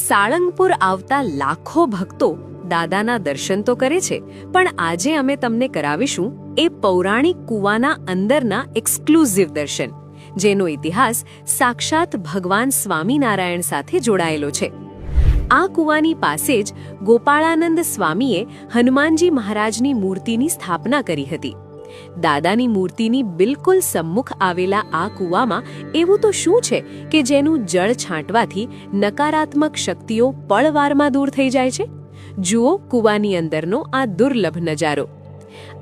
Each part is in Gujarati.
સાળંગપુર આવતા લાખો ભક્તો દાદાના દર્શન તો કરે છે, પણ આજે અમે તમને કરાવીશું એ પૌરાણિક કૂવાના અંદરના એક્સક્લુઝિવ દર્શન, જેનો ઇતિહાસ સાક્ષાત ભગવાન સ્વામિનારાયણ સાથે જોડાયેલો છે. આ કૂવાની પાસે જ ગોપાળાનંદ સ્વામીએ હનુમાનજી મહારાજની મૂર્તિની સ્થાપના કરી હતી. દાદાની મૂર્તિની બિલકુલ સમ્મુખ આવેલા આ કૂવામાં એવું તો શું છે કે જેનું જળ છાંટવાથી નકારાત્મક શક્તિઓ પળવારમાં દૂર થઈ જાય છે? જુઓ કૂવાની અંદરનો આ દુર્લભ નજારો.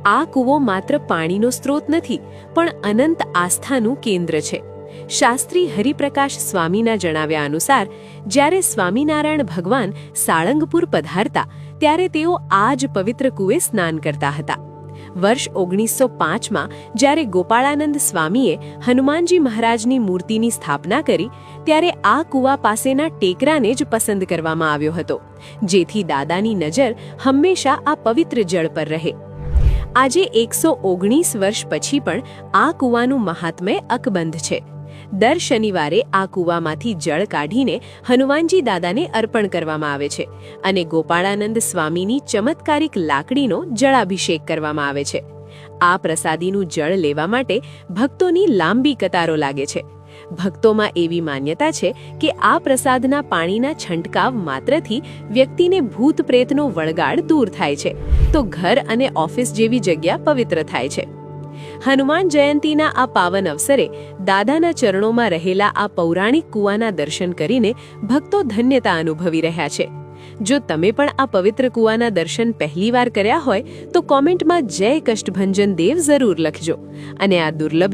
આ કૂવો માત્ર પાણીનો સ્ત્રોત નથી, પણ અનંત આસ્થાનું કેન્દ્ર છે. શાસ્ત્રી હરિપ્રકાશ સ્વામીના જણાવ્યા અનુસાર જ્યારે સ્વામિનારાયણ ભગવાન સાળંગપુર પધારતા ત્યારે તેઓ આ જ પવિત્ર કૂવે સ્નાન કરતા હતા. વર્ષ 1905માં જ્યારે ગોપાળાનંદ સ્વામીએ હનુમાનજી મહારાજની મૂર્તિની સ્થાપના કરી ત્યારે આ કૂવા પાસેના ટેકરાને જ પસંદ કરવામાં આવ્યો હતો, જેથી દાદાની નજર હંમેશા આ પવિત્ર જળ પર રહે. આજે 119 વર્ષ પછી પણ આ કૂવાનું મહાત્મ્ય અકબંધ છે. દર શનિવારે આ કૂવામાંથી જળ કાઢીને હનુમાનજી દાદાને અર્પણ કરવામાં આવે છે અને ગોપાળાનંદ સ્વામીની ચમત્કારિક લાકડીનો જળાભિષેક કરવામાં આવે છે. આ પ્રસાદીનું જળ લેવા માટે ભક્તોની લાંબી કતારો લાગે છે. ભક્તોમાં એવી માન્યતા છે કે આ પ્રસાદના પાણીના છંટકાવ માત્રથી વ્યક્તિને ભૂત પ્રેતનો વળગાડ દૂર થાય છે, તો ઘર અને ઓફિસ જેવી જગ્યા પવિત્ર થાય છે. હનુમાન જયંતીના આ પાવન અવસરે દાદાના ચરણોમાં રહેલા આ પૌરાણિક કૂવાના દર્શન કરીને ભક્તો ધન્યતા અનુભવી રહ્યા છે. જો તમે પણ આ પવિત્ર કૂવાના દર્શન પહેલીવાર કર્યા હોય તો કોમેન્ટમાં જય કષ્ટભંજન દેવ જરૂર લખજો અને આ દુર્લભ